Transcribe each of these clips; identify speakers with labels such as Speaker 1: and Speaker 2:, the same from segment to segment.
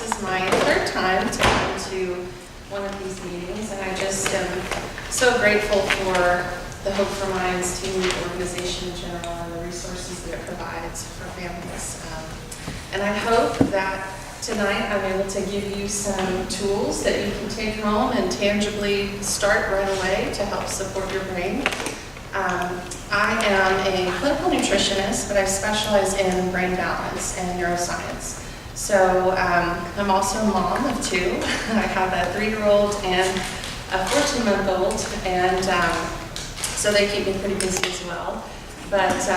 Speaker 1: This is my third time to come to one of these meetings, and I just am so grateful for the Hope for Minds team, the organization in general, and the resources that it provides for families. And I hope that tonight I'm able to give you some tools that you can take home and tangibly start right away to help support your brain. I am a clinical nutritionist, but I specialize in brain balance and neuroscience. So I'm also a mom of two. I have a 3-year-old and a 14-month-old, and so they keep me pretty busy as well. But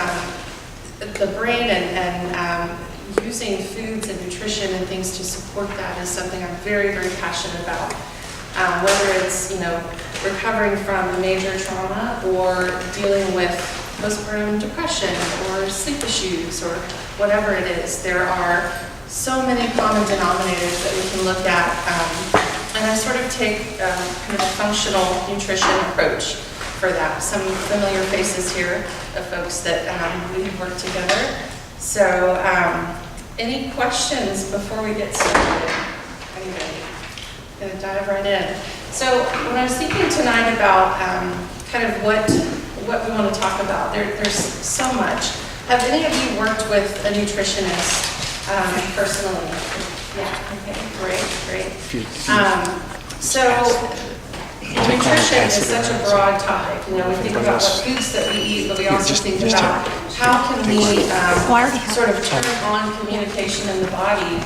Speaker 1: the brain and using foods and nutrition and things to support that is something I'm very, very passionate about. Whether it's, recovering from a major trauma or dealing with postpartum depression or sleep issues or whatever it is, there are so many common denominators that we can look at. And I sort of take kind of a functional nutrition approach for that. Some familiar faces here of folks that we work together. So any questions before we get started? Anybody? Gonna dive right in. So when I was thinking tonight about kind of what we want to talk about, there's so much. Have any of you worked with a nutritionist personally? Yeah, okay, great. So nutrition is such a broad topic. We think about what foods that we eat, but we also think about how can we sort of turn on communication in the body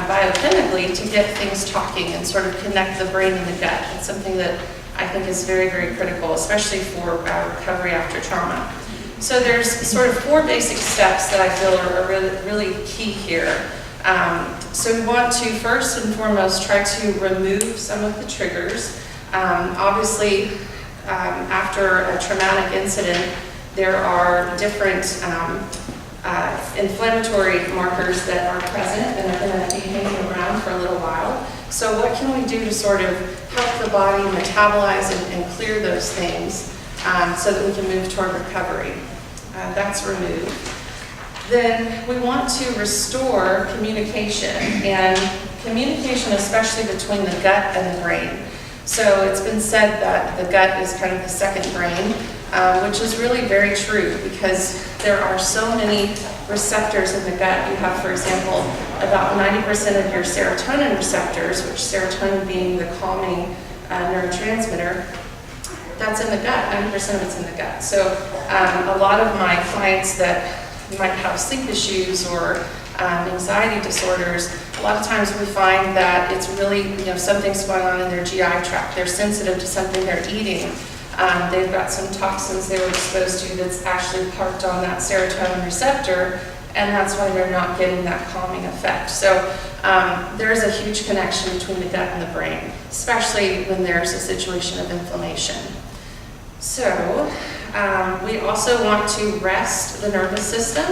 Speaker 1: biochemically to get things talking and sort of connect the brain and the gut. It's something that I think is very, very critical, especially for recovery after trauma. So there's sort of 4 basic steps that I feel are really, really key here. So we want to first and foremost try to remove some of the triggers. Obviously, after a traumatic incident, there are different inflammatory markers that are present and are going to be hanging around for a little while. So what can we do to sort of help the body metabolize and clear those things so that we can move toward recovery? That's removed. Then we want to restore communication, and communication especially between the gut and the brain. So it's been said that the gut is kind of the second brain, which is really very true because there are so many receptors in the gut. You have, for example, about 90% of your serotonin receptors, which serotonin being the calming neurotransmitter, that's in the gut. 90% of it's in the gut. So a lot of my clients that might have sleep issues or anxiety disorders, a lot of times we find that it's really, something's going on in their GI tract. They're sensitive to something they're eating. They've got some toxins they were exposed to that's actually parked on that serotonin receptor, and that's why they're not getting that calming effect. So there is a huge connection between the gut and the brain, especially when there's a situation of inflammation. So we also want to rest the nervous system.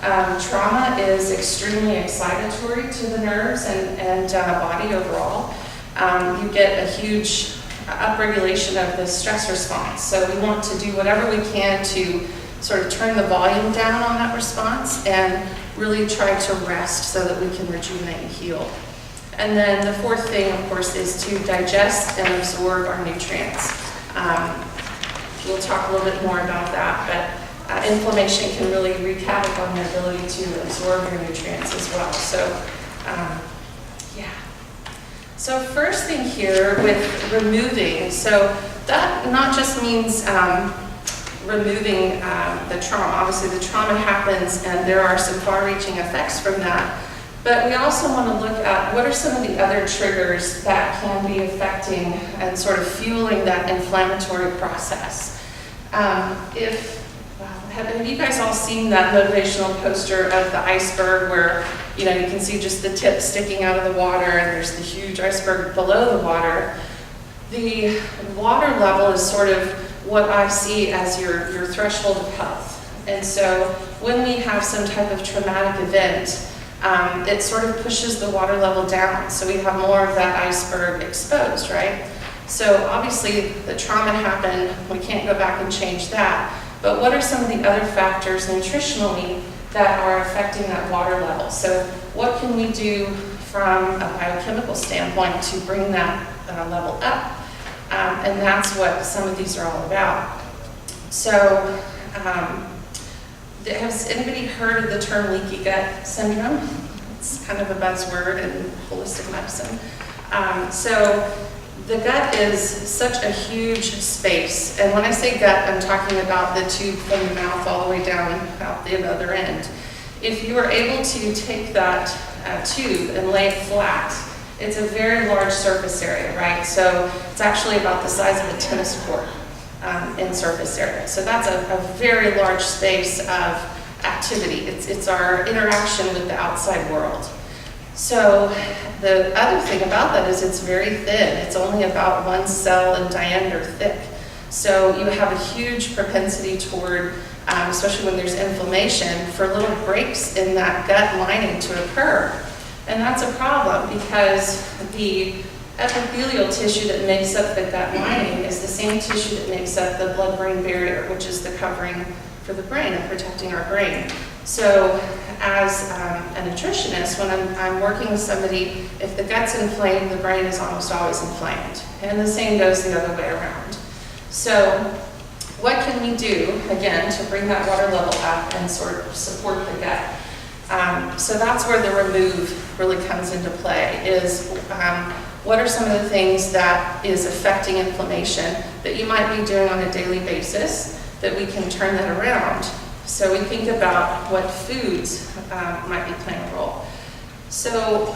Speaker 1: Trauma is extremely excitatory to the nerves and body overall. You get a huge upregulation of the stress response. So we want to do whatever we can to sort of turn the volume down on that response and really try to rest so that we can rejuvenate and heal. And then the 4th thing, of course, is to digest and absorb our nutrients. We'll talk a little bit more about that, but inflammation can really wreak havoc on your ability to absorb your nutrients as well. So, yeah. So first thing here with removing, so that not just means removing the trauma. Obviously the trauma happens and there are some far-reaching effects from that, but we also want to look at what are some of the other triggers that can be affecting and sort of fueling that inflammatory process. Have you guys all seen that motivational poster of the iceberg where, you can see just the tip sticking out of the water and there's the huge iceberg below the water? The water level is sort of what I see as your threshold of health. And so when we have some type of traumatic event, it sort of pushes the water level down. So we have more of that iceberg exposed, right? So obviously the trauma happened, we can't go back and change that. But what are some of the other factors nutritionally that are affecting that water level? So what can we do from a biochemical standpoint to bring that level up. And that's what some of these are all about. So, has anybody heard of the term leaky gut syndrome? It's kind of a buzzword in holistic medicine. So the gut is such a huge space. And when I say gut, I'm talking about the tube from the mouth all the way down out the other end. If you are able to take that tube and lay it flat, it's a very large surface area, right? So it's actually about the size of a tennis court in surface area. So that's a very large space of activity. It's our interaction with the outside world. So the other thing about that is it's very thin. It's only about 1 cell in diameter thick. So you have a huge propensity toward, especially when there's inflammation, for little breaks in that gut lining to occur. And that's a problem because the epithelial tissue that makes up the gut lining is the same tissue that makes up the blood-brain barrier, which is the covering for the brain and protecting our brain. So as a nutritionist, when I'm working with somebody, if the gut's inflamed, the brain is almost always inflamed. And the same goes the other way around. So what can we do, again, to bring that water level up and sort of support the gut? So that's where the remove really comes into play, is what are some of the things that is affecting inflammation that you might be doing on a daily basis that we can turn that around. So we think about what foods might be playing a role. So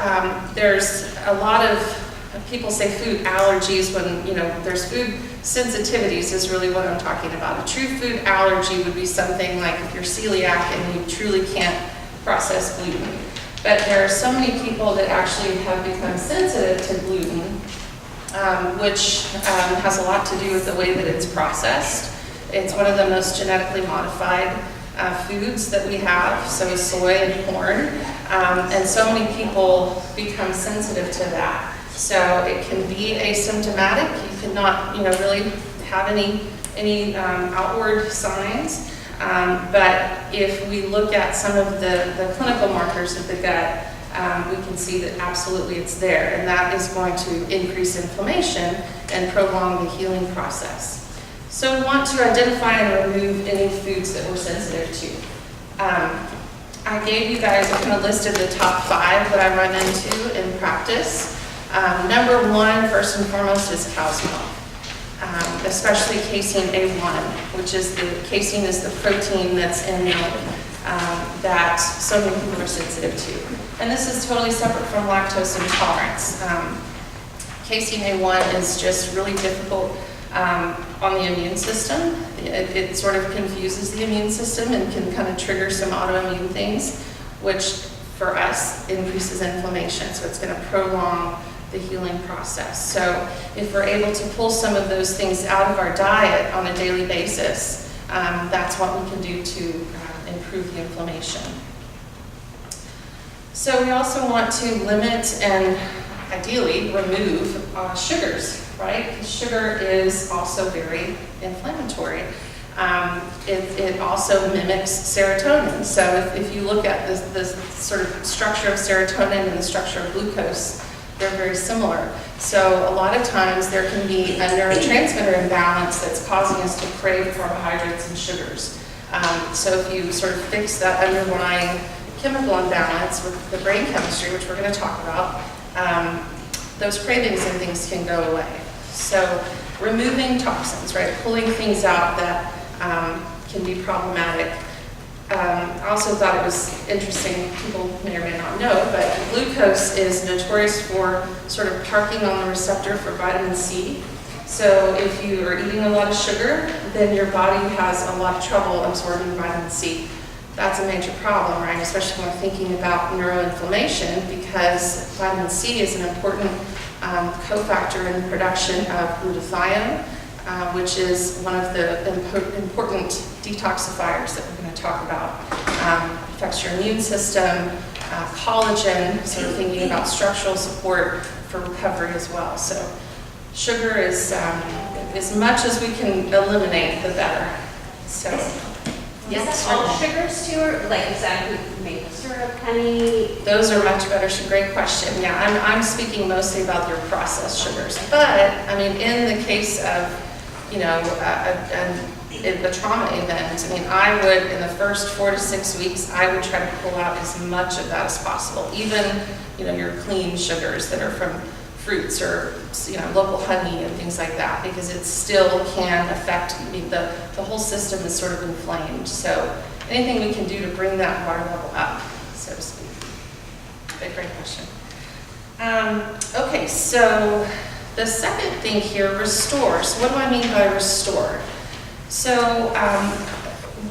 Speaker 1: there's a lot of people say food allergies when, there's food sensitivities is really what I'm talking about. A true food allergy would be something like if you're celiac and you truly can't process gluten. But there are so many people that actually have become sensitive to gluten, which has a lot to do with the way that it's processed. It's one of the most genetically modified foods that we have, so is soy and corn. And so many people become sensitive to that. So it can be asymptomatic. You could not, really have any outward signs. But if we look at some of the clinical markers of the gut, we can see that absolutely it's there, and that is going to increase inflammation and prolong the healing process. So we want to identify and remove any foods that we're sensitive to. I gave you guys a kind of list of the top 5 that I run into in practice. Number 1, first and foremost, is cow's milk. Especially casein A1, which is casein is the protein that's in milk that so many people are sensitive to. And this is totally separate from lactose intolerance. Casein A1 is just really difficult on the immune system. It sort of confuses the immune system and can kind of trigger some autoimmune things, which for us increases inflammation. So it's going to prolong the healing process. So if we're able to pull some of those things out of our diet on a daily basis, that's what we can do to improve the inflammation. So we also want to limit and ideally remove sugars, right? Because sugar is also very inflammatory. It also mimics serotonin. So if you look at the sort of structure of serotonin and the structure of glucose, they're very similar. So a lot of times there can be a neurotransmitter imbalance that's causing us to crave carbohydrates and sugars. So if you sort of fix that underlying chemical imbalance with the brain chemistry, which we're going to talk about, those cravings and things can go away. So removing toxins, right? Pulling things out that can be problematic. I also thought it was interesting, people may or may not know, but glucose is notorious for sort of parking on the receptor for vitamin C. So if you are eating a lot of sugar, then your body has a lot of trouble absorbing vitamin C. That's a major problem, right? Especially when we're thinking about neuroinflammation, because vitamin C is an important cofactor in the production of glutathione, which is one of the important detoxifiers that we're going to talk about. Affects your immune system, collagen, so we're thinking about structural support for recovery as well. So sugar is, as much as we can eliminate, the better. So,
Speaker 2: yes, all sugars too, or like exactly maple syrup or penny?
Speaker 1: Those are much better. Great question. Yeah, I'm speaking mostly about your processed sugars. But, I mean, in the case of, you know, a trauma event, I mean, I would, in the first 4 to 6 weeks, I would try to pull out as much of that as possible. Even, you know, your clean sugars that are from fruits or, you know, local honey and things like that, because it still can affect, I mean, the whole system is sort of inflamed. So anything we can do to bring that water level up, so to speak. Great question. Okay, so the second thing here, restore. So what do I mean by restore? So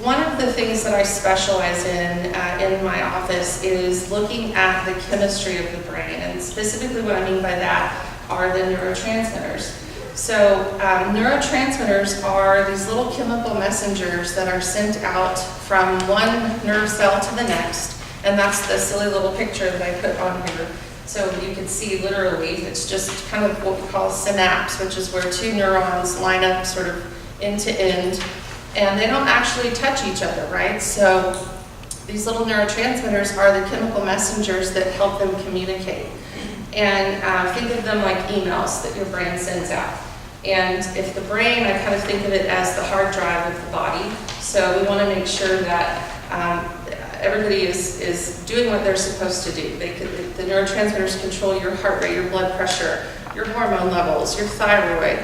Speaker 1: one of the things that I specialize in my office is looking at the chemistry of the brain, and specifically what I mean by that are the neurotransmitters. So neurotransmitters are these little chemical messengers that are sent out from one nerve cell to the next, and that's the silly little picture that I put on here. So you can see literally, it's just kind of what we call a synapse, which is where two neurons line up sort of end to end, and they don't actually touch each other, right? So these little neurotransmitters are the chemical messengers that help them communicate. And think of them like emails that your brain sends out. And if the brain, I kind of think of it as the hard drive of the body. So we want to make sure that everybody is doing what they're supposed to do. The neurotransmitters control your heart rate, your blood pressure, your hormone levels, your thyroid,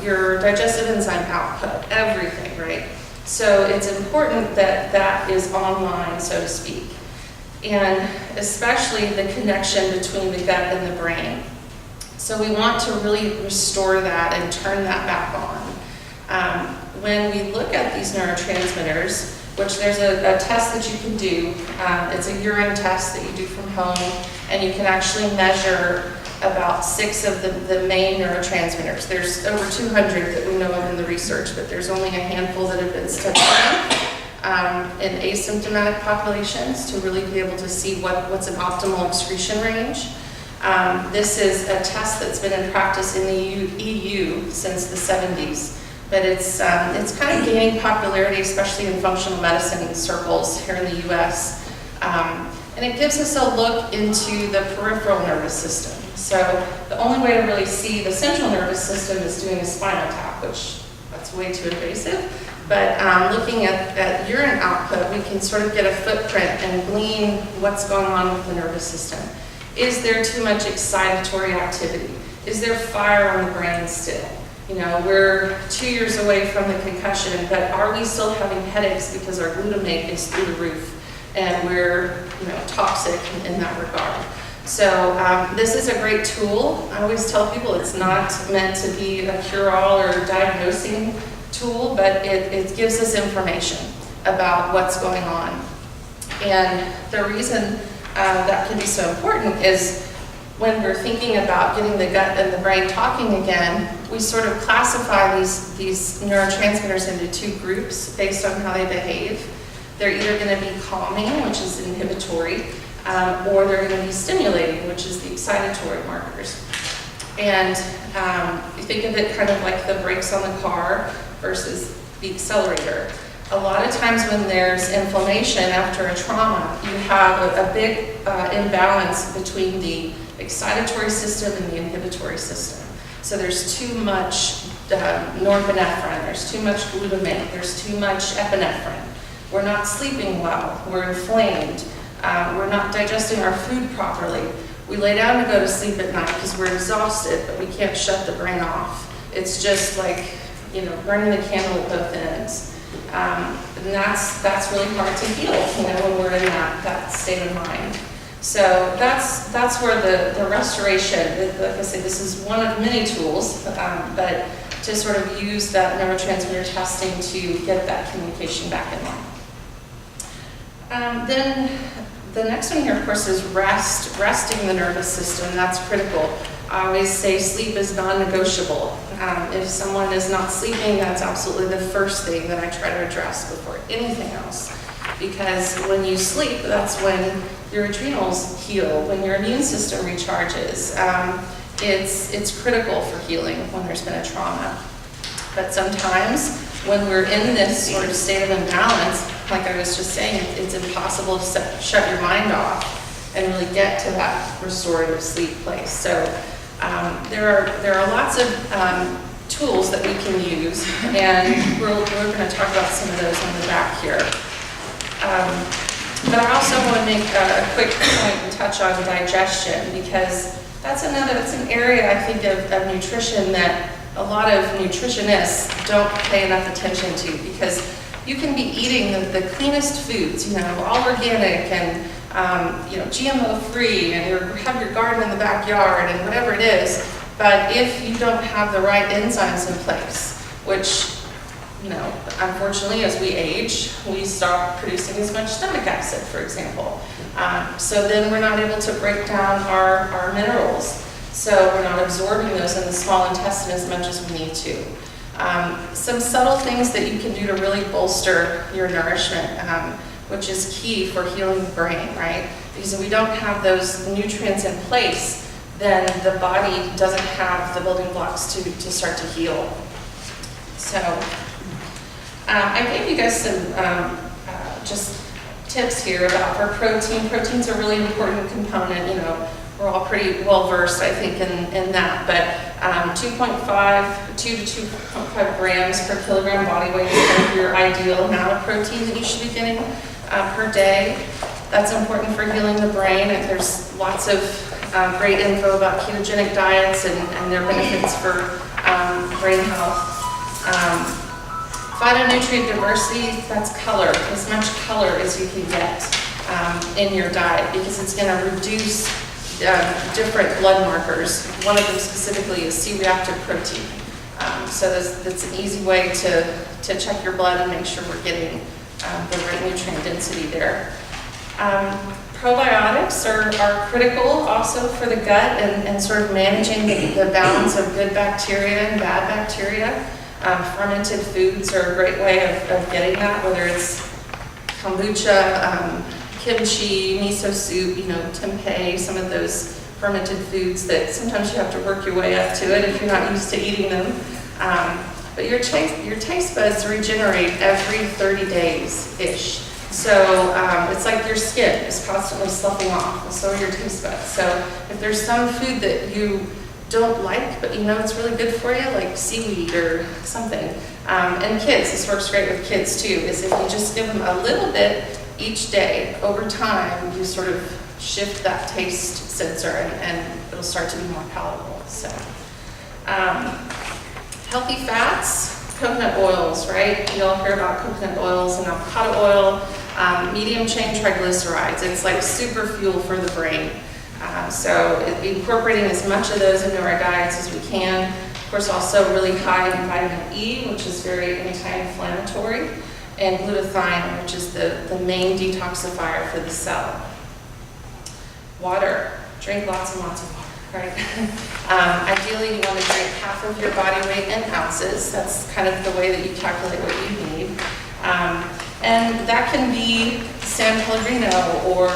Speaker 1: your digestive enzyme output, everything, right? So it's important that that is online, so to speak. And especially the connection between the gut and the brain. So we want to really restore that and turn that back on. When we look at these neurotransmitters, which there's a test that you can do, it's a urine test that you do from home, and you can actually measure about 6 of the main neurotransmitters. There's over 200 that we know of in the research, but there's only a handful that have been studied in asymptomatic populations to really be able to see what's an optimal excretion range. This is a test that's been in practice in the EU since the 70s, but it's kind of gaining popularity, especially in functional medicine circles here in the US. And it gives us a look into the peripheral nervous system. So the only way to really see the central nervous system is doing a spinal tap, which that's way too invasive. But looking at urine output, we can sort of get a footprint and glean what's going on with the nervous system. Is there too much excitatory activity? Is there fire on the brain still? You know, we're 2 years away from the concussion, but are we still having headaches because our glutamate is through the roof and we're, you know, toxic in that regard? So this is a great tool. I always tell people it's not meant to be a cure-all or diagnosing tool, but it gives us information about what's going on. And the reason that can be so important is when we're thinking about getting the gut and the brain talking again, we sort of classify these neurotransmitters into 2 groups based on how they behave. They're either going to be calming, which is inhibitory, or they're going to be stimulating, which is the excitatory markers. And you think of it kind of like the brakes on the car versus the accelerator. A lot of times when there's inflammation after a trauma, you have a big imbalance between the excitatory system and the inhibitory system. So there's too much norepinephrine, there's too much glutamate, there's too much epinephrine. We're not sleeping well, we're inflamed, we're not digesting our food properly. We lay down to go to sleep at night because we're exhausted, but we can't shut the brain off. It's just like, you know, burning the candle at both ends. And that's really hard to heal, you know, when we're in that state of mind. So that's where the restoration, like I said, this is one of many tools, but to sort of use that neurotransmitter testing to get that communication back in line. Then the next one here, of course, is resting the nervous system. That's critical. I always say sleep is non-negotiable. If someone is not sleeping, that's absolutely the first thing that I try to address before anything else. Because when you sleep, that's when your adrenals heal, when your immune system recharges. It's critical for healing when there's been a trauma. But sometimes when we're in this sort of state of imbalance, like I was just saying, it's impossible to shut your mind off and really get to that restorative sleep place. So there are lots of tools that we can use, and we're going to talk about some of those on the back here. But I also want to make a quick point and touch on digestion, because that's an area I think of nutrition that a lot of nutritionists don't pay enough attention to, because you can be eating the cleanest foods, all organic and GMO free, and you have your garden in the backyard and whatever it is, but if you don't have the right enzymes in place, which unfortunately, as we age, we stop producing as much stomach acid, for example. So then we're not able to break down our minerals. So we're not absorbing those in the small intestine as much as we need to. Some subtle things that you can do to really bolster your nourishment, which is key for healing the brain, right? Because if we don't have those nutrients in place, then the body doesn't have the building blocks to start to heal. So I gave you guys some just tips here about for protein. Protein's a really important component. We're all pretty well versed, I think, in that. But 2 to 2.5 grams per kilogram body weight is kind of your ideal amount of protein that you should be getting per day. That's important for healing the brain. And there's lots of great info about ketogenic diets and their benefits for brain health. Phytonutrient diversity, that's color, as much color as you can get in your diet, because it's going to reduce different blood markers. One of them specifically is C-reactive protein. So that's an easy way to check your blood and make sure we're getting the right nutrient density there. Probiotics are critical also for the gut and sort of managing the balance of good bacteria and bad bacteria. Fermented foods are a great way of getting that, whether it's kombucha, kimchi, miso soup, tempeh, some of those fermented foods that sometimes you have to work your way up to it if you're not used to eating them. But your taste buds regenerate every 30 days-ish. So it's like your skin is constantly sloughing off, and so are your taste buds. So if there's some food that you don't like, but it's really good for you, like seaweed or something. And kids, this works great with kids too, is if you just give them a little bit each day, over time, you sort of shift that taste sensor and it'll start to be more palatable. So, healthy fats, coconut oils, right? You all hear about coconut oils and avocado oil, medium chain triglycerides. It's like super fuel for the brain. So incorporating as much of those into our diets as we can. Of course, also really high in vitamin E, which is very anti-inflammatory, and glutathione, which is the main detoxifier for the cell. Water. Drink lots and lots of water, right? Ideally, you want to drink half of your body weight in ounces. That's kind of the way that you calculate what you need. And that can be San Pellegrino or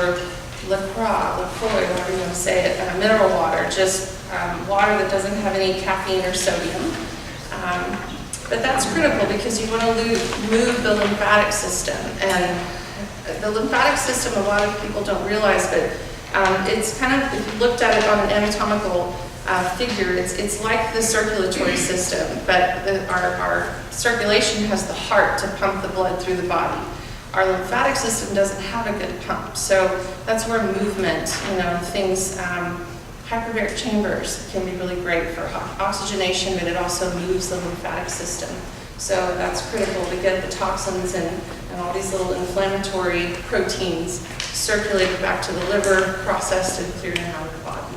Speaker 1: LaCroix, whatever you want to say it, mineral water, just water that doesn't have any caffeine or sodium. But that's critical because you want to move the lymphatic system. And the lymphatic system, a lot of people don't realize, but it's kind of, if you looked at it on an anatomical figure, it's like the circulatory system, but our circulation has the heart to pump the blood through the body. Our lymphatic system doesn't have a good pump, so that's where movement, things, hyperbaric chambers can be really great for oxygenation, but it also moves the lymphatic system. So that's critical to get the toxins and all these little inflammatory proteins circulated back to the liver, processed and cleared out of the body.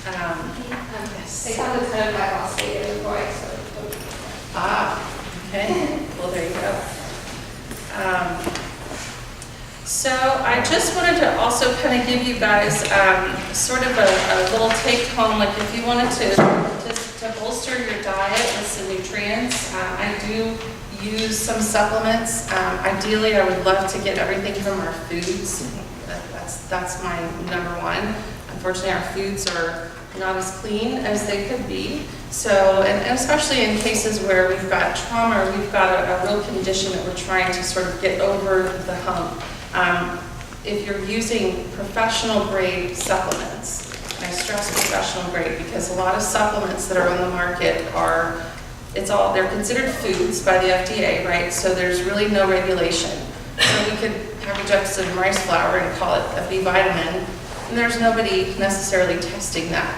Speaker 1: Yes.
Speaker 2: They found a ton of glyphosate in the boy, so.
Speaker 1: Okay. Well, there you go. So I just wanted to also kind of give you guys sort of a little take home, like if you wanted to bolster your diet with some nutrients, I do use some supplements. Ideally, I would love to get everything from our foods. That's my number one. Unfortunately, our foods are not as clean as they could be. So, and especially in cases where we've got trauma, or we've got a real condition that we're trying to sort of get over the hump. If you're using professional grade supplements, and I stress professional grade because a lot of supplements that are on the market are, they're considered foods by the FDA, right? So there's really no regulation. So we could package up some rice flour and call it a B vitamin, and there's nobody necessarily testing that.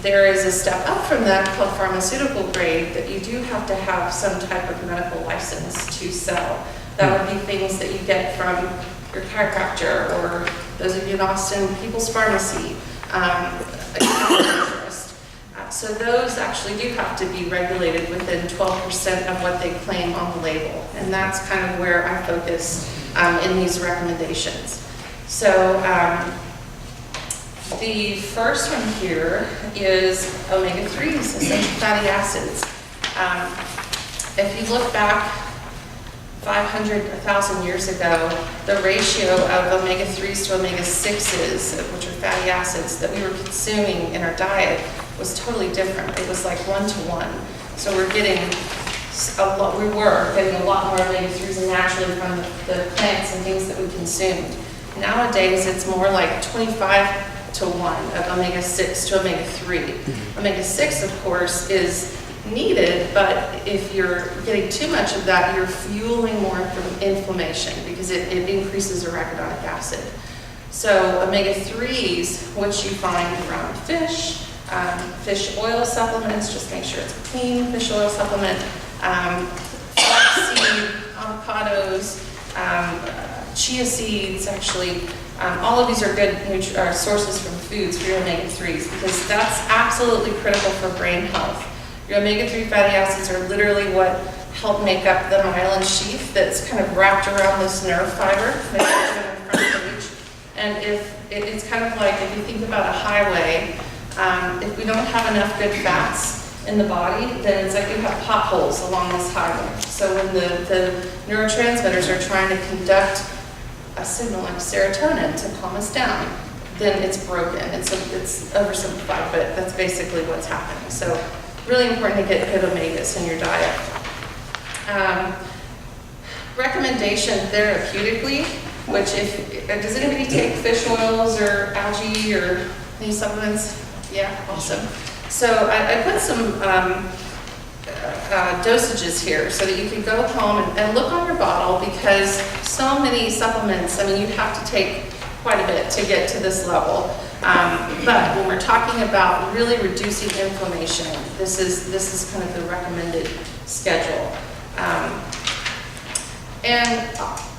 Speaker 1: There is a step up from that called pharmaceutical grade that you do have to have some type of medical license to sell. That would be things that you get from your chiropractor, or those of you in Austin, People's Pharmacy, so those actually do have to be regulated within 12% of what they claim on the label. And that's kind of where I focus in these recommendations. So the first one here is omega-3s, essential fatty acids. If you look back 500, 1,000 years ago, the ratio of omega-3s to omega-6s, which are fatty acids, that we were consuming in our diet was totally different. It was like 1-to-1. So we're getting we were getting a lot more omega-3s naturally from the plants and things that we consumed. Nowadays, it's more like 25-to-1 of omega-6 to omega-3. Omega-6, of course, is needed, but if you're getting too much of that, you're fueling more inflammation because it increases arachidonic acid. So omega-3s, which you find from fish, fish oil supplements, just make sure it's a clean fish oil supplement, flaxseed, avocados, chia seeds, actually, all of these are good sources from foods for your omega-3s because that's absolutely critical for brain health. Your omega-3 fatty acids are literally what help make up the myelin sheath that's kind of wrapped around this nerve fiber. And if it's kind of like if you think about a highway, if we don't have enough good fats in the body, then it's like we have potholes along this highway. So when the neurotransmitters are trying to conduct a signal like serotonin to calm us down, then it's broken. It's oversimplified, but that's basically what's happening. So really important to get good omegas in your diet. Recommendation therapeutically, which does anybody take fish oils or algae or any supplements? Yeah, awesome. So I put some dosages here so that you can go home and look on your bottle because so many supplements, I mean, you'd have to take quite a bit to get to this level. But when we're talking about really reducing inflammation, this is kind of the recommended schedule. And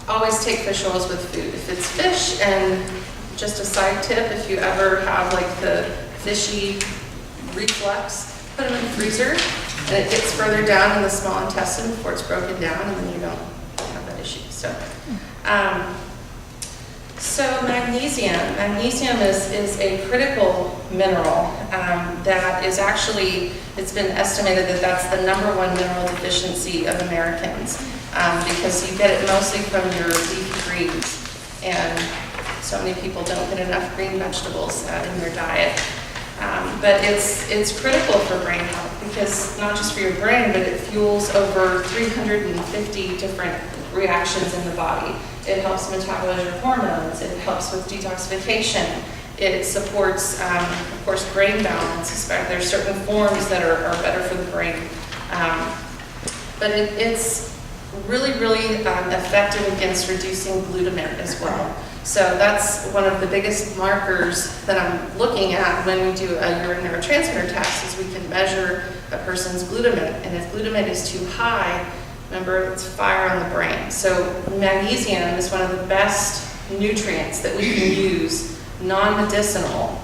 Speaker 1: always take fish oils with food. If it's fish, and just a side tip, if you ever have like the fishy reflux, put them in the freezer, and it gets further down in the small intestine before it's broken down, and then you don't have that issue. So magnesium. Magnesium is a critical mineral that is actually, it's been estimated that that's the #1 mineral deficiency of Americans because you get it mostly from your leafy greens. And so many people don't get enough green vegetables in their diet. But it's critical for brain health because not just for your brain, but it fuels over 350 different reactions in the body. It helps metabolize your hormones. It helps with detoxification. It supports, of course, brain balance. There's certain forms that are better for the brain. But it's really, really effective against reducing glutamate as well. So that's one of the biggest markers that I'm looking at when we do a urine neurotransmitter test is we can measure a person's glutamate. And if glutamate is too high, remember, it's fire on the brain. So magnesium is one of the best nutrients that we can use, non-medicinal,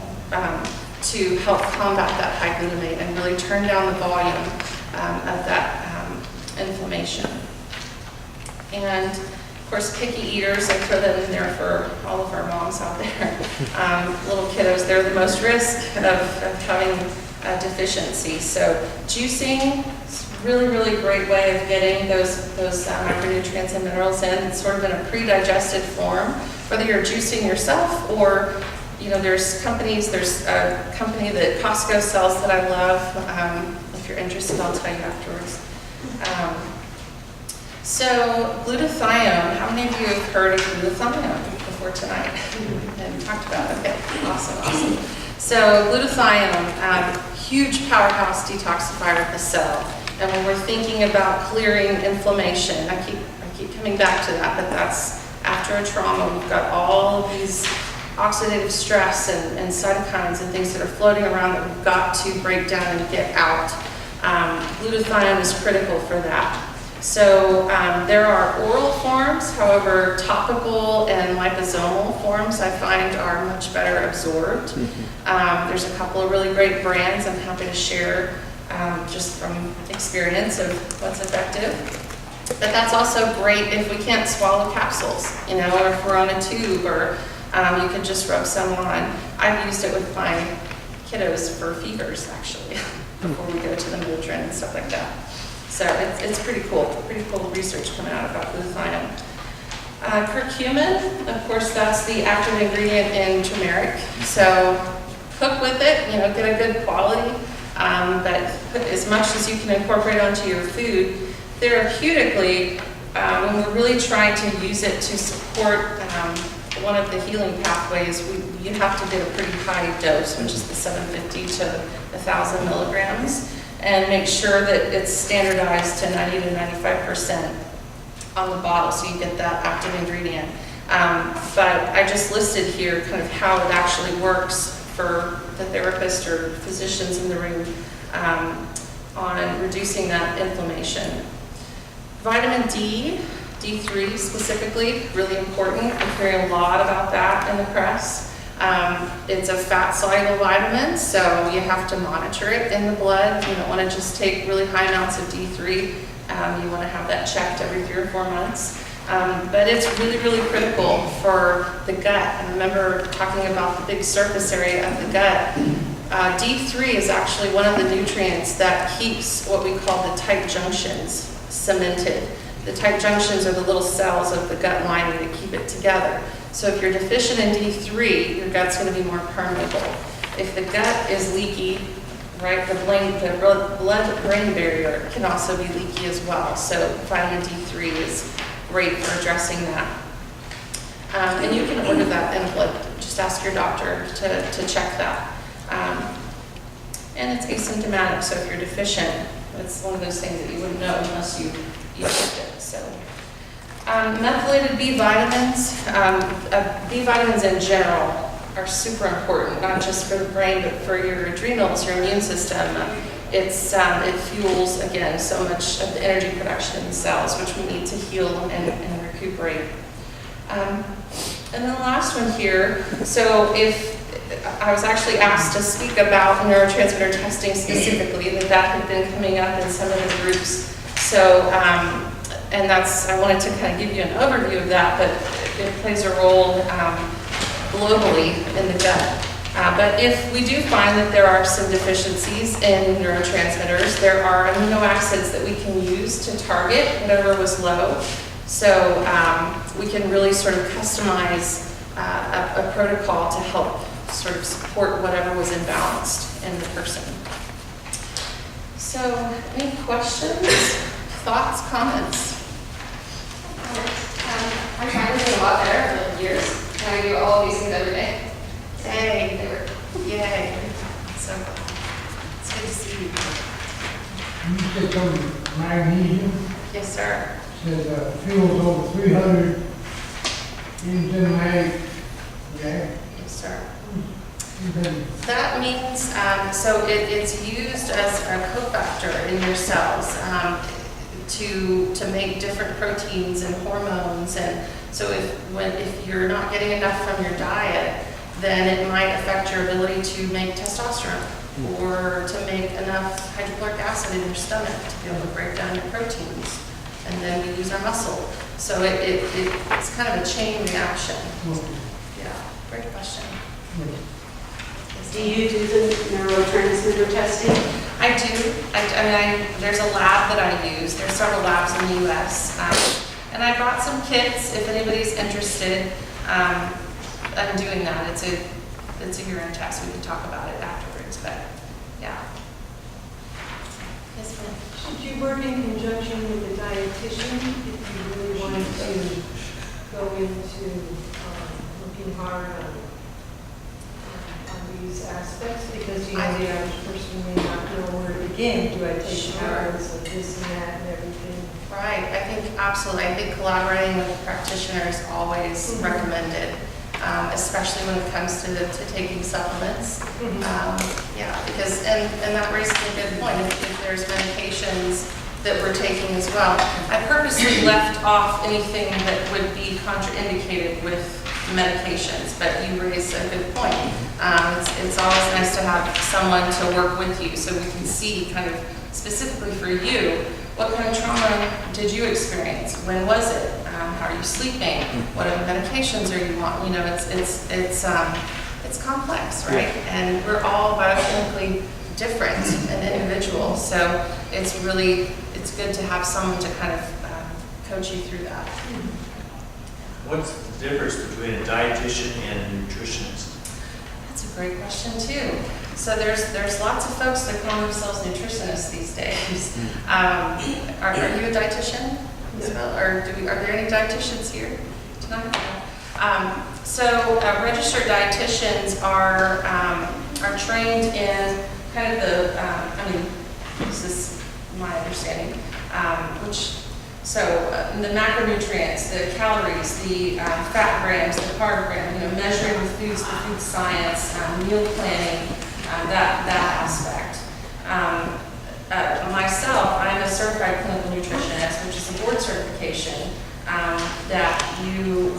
Speaker 1: to help combat that high glutamate and really turn down the volume of that inflammation. And of course, picky eaters, I throw that in there for all of our moms out there. Little kiddos, they're the most risk of having a deficiency. So juicing, really, really great way of getting those micronutrients and minerals in. It's sort of in a pre-digested form, whether you're juicing yourself or there's a company that Costco sells that I love. If you're interested, I'll tell you afterwards. So glutathione, how many of you have heard of glutathione before tonight? And talked about it. Okay, awesome. So glutathione, huge powerhouse detoxifier of the cell. And when we're thinking about clearing inflammation, I keep coming back to that, but that's after a trauma. We've got all of these oxidative stress and cytokines and things that are floating around that we've got to break down and get out. Glutathione is critical for that. So there are oral forms, however, topical and liposomal forms I find are much better absorbed. There's a couple of really great brands I'm happy to share just from experience of what's effective. But that's also great if we can't swallow capsules, or if we're on a tube, or you can just rub some on. I've used it with my kiddos for fevers, actually, before we go to the Motrin and stuff like that. So it's pretty cool research coming out about glutathione. Curcumin, of course, that's the active ingredient in turmeric. So cook with it, get a good quality, but put as much as you can incorporate onto your food. Therapeutically, when we're really trying to use it to support one of the healing pathways, you have to get a pretty high dose, which is the 750 to 1,000 milligrams, and make sure that it's standardized to 90 to 95% on the bottle, so you get that active ingredient. But I just listed here kind of how it actually works for the therapist or physicians in the room on reducing that inflammation. Vitamin D, D3 specifically, really important. I'm hearing a lot about that in the press. It's a fat-soluble vitamin, so you have to monitor it in the blood. You don't want to just take really high amounts of D3. You want to have that checked every 3 or 4 months. But it's really, really critical for the gut. And remember talking about the big surface area of the gut. D3 is actually one of the nutrients that keeps what we call the tight junctions cemented. The tight junctions are the little cells of the gut lining that keep it together. So if you're deficient in D3, your gut's going to be more permeable. If the gut is leaky, right, the blood-brain barrier can also be leaky as well. So vitamin D3 is great for addressing that. And you can order that in blood. Just ask your doctor to check that. And it's asymptomatic, so if you're deficient, it's one of those things that you wouldn't know unless you checked it. So, methylated B vitamins. B vitamins in general are super important, not just for the brain, but for your adrenals, your immune system. It fuels, again, so much of the energy production in the cells, which we need to heal and recuperate. And then the last one here, so if I was actually asked to speak about neurotransmitter testing specifically, that had been coming up in some of the groups. So, and I wanted to kind of give you an overview of that, but it plays a role globally in the gut. But if we do find that there are some deficiencies in neurotransmitters, there are amino acids that we can use to target whatever was low. So we can really sort of customize a protocol to help sort of support whatever was imbalanced in the person. So any questions, thoughts, comments?
Speaker 2: I'm trying to do a lot better for years. And I do all of these things every day.
Speaker 1: Yay.
Speaker 2: They work.
Speaker 1: Yay. So it's good to see you.
Speaker 3: You said some magnesium,
Speaker 1: Yes, sir.
Speaker 3: says fuels over 300 enzymatic, okay?
Speaker 1: Yes, sir.
Speaker 3: Okay.
Speaker 1: That means, so it's used as a cofactor in your cells to make different proteins and hormones. And so if you're not getting enough from your diet, then it might affect your ability to make testosterone or to make enough hydrochloric acid in your stomach to be able to break down your proteins. And then we use our muscle. So it's kind of a chain reaction. Yeah, great question.
Speaker 4: Do you do the neurotransmitter testing?
Speaker 1: I do. I mean, there's a lab that I use. There's several labs in the U.S. And I brought some kits if anybody's interested. I'm doing that. it's a urine test. We can talk about it afterwards, but yeah. Yes, ma'am.
Speaker 5: Should you work in conjunction with a dietitian if you really wanted to go into looking hard on these aspects? Because the average person may not know where to begin. Do I take
Speaker 1: Sure.
Speaker 5: tablets of this and that and everything?
Speaker 1: Right, I think absolutely. I think collaborating with a practitioner is always recommended, especially when it comes to taking supplements. Yeah, because, and that raises a good point, if there's medications that we're taking as well. I purposely left off anything that would be contraindicated with medications, but you raised a good point. It's always nice to have someone to work with you so we can see kind of specifically for you, what kind of trauma did you experience? When was it? How are you sleeping? What other medications are you on? You know, it's complex, right? And we're all biochemically different and individual, so it's good to have someone to kind of coach you through that.
Speaker 6: What's the difference between a dietitian and a nutritionist?
Speaker 1: That's a great question too. So there's lots of folks that call themselves nutritionists these days. Are you a dietitian as well, or are there any dietitians here tonight? So registered dietitians are trained in kind of this is my understanding, the macronutrients, the calories, the fat grams, the carb grams, measuring the foods, the food science, meal planning, that aspect. Myself, I'm a certified clinical nutritionist, which is a board certification that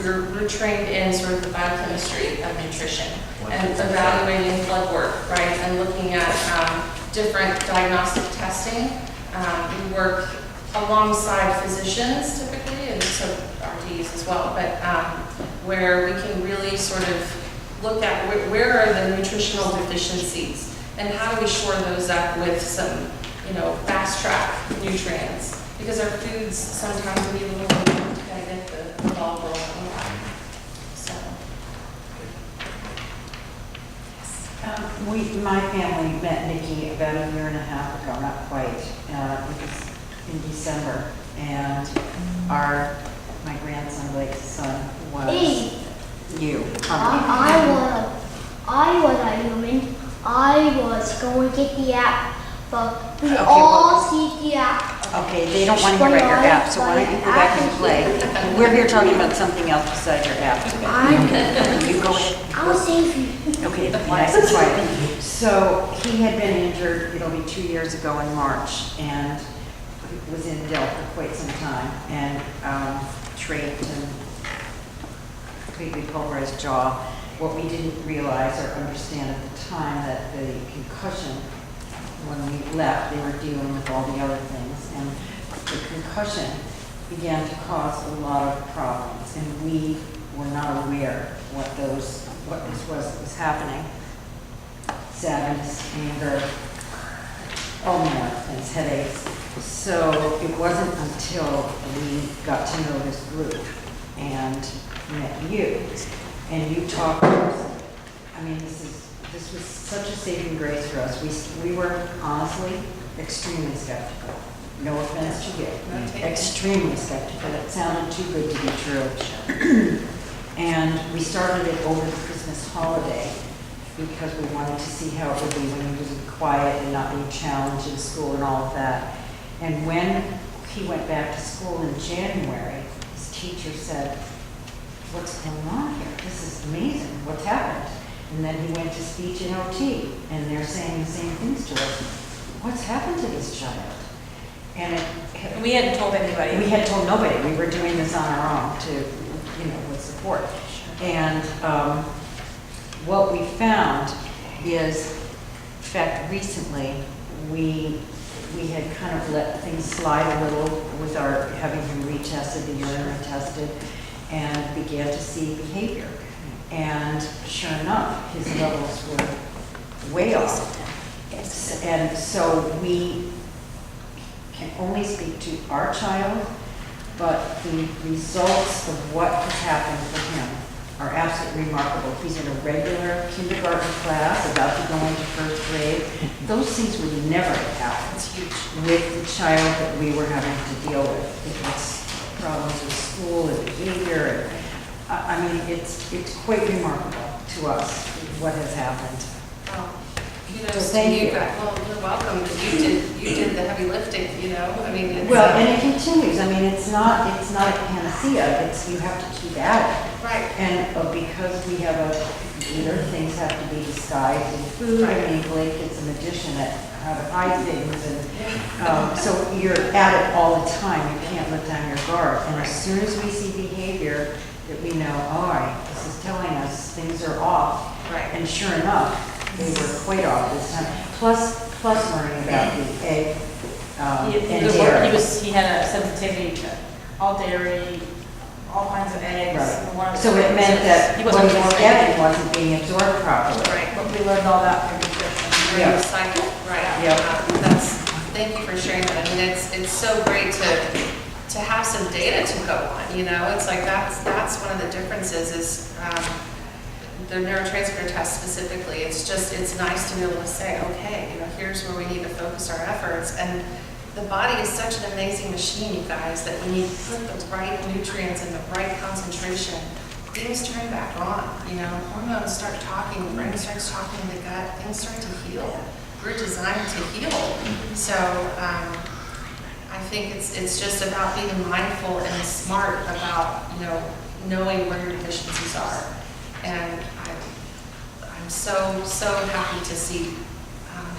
Speaker 1: we're trained in sort of the biochemistry of nutrition and evaluating blood work, right, and looking at different diagnostic testing. We work alongside physicians typically, and so RDs as well, but where we can really sort of look at where are the nutritional deficiencies and how do we shore those up with some, fast track nutrients, because our foods sometimes need a little bit to kind of get the ball rolling. So.
Speaker 7: My family met Nikki about a year and a half ago, not quite. It was in December, and my grandson, Blake's son, was you.
Speaker 8: I was a human. I was going to get the app, but we all see the app.
Speaker 7: Okay, they don't want to hear about your app, so why don't you go back and play? We're here talking about something else besides your app. You go ahead.
Speaker 8: I'll save you.
Speaker 7: Okay, nice and quiet. So he had been injured, it'll be 2 years ago in March, and was in Dell for quite some time, and trached and completely pulverized jaw. What we didn't realize or understand at the time that the concussion, when we left, they were dealing with all the other things, and the concussion began to cause a lot of problems, and we were not aware what this was that was happening. Sadness, anger, all manner of things, headaches. So it wasn't until we got to know this group and met you, and you talked to us. I mean, this was such a saving grace for us. We were honestly extremely skeptical. No offense to you. Extremely skeptical. It sounded too good to be true. And we started it over the Christmas holiday because we wanted to see how it would be when he was quiet and not being challenged in school and all of that. And when he went back to school in January, his teacher said, "What's going on here? This is amazing. What's happened?" And then he went to speech and OT, and they're saying the same things to us. What's happened to this child? And
Speaker 9: we hadn't told anybody.
Speaker 7: We had told nobody. We were doing this on our own to, with support. And what we found is, in fact, recently we had kind of let things slide a little with our having him retested, the urine retested, and began to see behavior. And sure enough, his levels were way off. And so we can only speak to our child, but the results of what has happened for him are absolutely remarkable. He's in a regular kindergarten class, about to go into first grade. Those things would never have happened with the child that we were having to deal with. It was problems with school and behavior. I mean, it's quite remarkable to us what has happened.
Speaker 1: Well,
Speaker 7: So
Speaker 1: kudos to
Speaker 7: thank
Speaker 1: you
Speaker 7: you.
Speaker 1: guys. Well, you're welcome. You did the heavy lifting, you know? I mean, it's,
Speaker 7: Well, and it continues. I mean, it's not a panacea. It's, you have to keep at it.
Speaker 1: right.
Speaker 7: And because we have a eater, things have to be disguised in food. I mean, Blake gets an addition at how to hide things, and so you're at it all the time. You can't let down your guard. And as soon as we see behavior that we know, all right, this is telling us things are off.
Speaker 1: Right.
Speaker 7: And sure enough, they were quite off this time. Plus learning about the egg and dairy.
Speaker 9: He had a sensitivity to all dairy, all kinds of eggs.
Speaker 7: Right.
Speaker 9: and one of
Speaker 7: So
Speaker 9: the
Speaker 7: it meant that
Speaker 9: he
Speaker 7: what
Speaker 9: wasn't
Speaker 7: he was
Speaker 9: absorbing.
Speaker 7: getting wasn't being absorbed properly.
Speaker 1: Right.
Speaker 9: But we learned all that from nutrition.
Speaker 7: Yeah.
Speaker 1: Cycle, right.
Speaker 7: Yep.
Speaker 1: Thank you for sharing that. I mean, it's so great to have some data to go on, you know? It's like that's one of the differences is the neurotransmitter test specifically. It's nice to be able to say, okay, you know, here's where we need to focus our efforts. And the body is such an amazing machine, you guys, that when you put the right nutrients in the right concentration, things turn back on, you know, hormones start talking, the brain starts talking to the gut, things start to heal. We're designed to heal. So I think it's just about being mindful and smart about, you know, knowing where your deficiencies are. And I'm so happy to see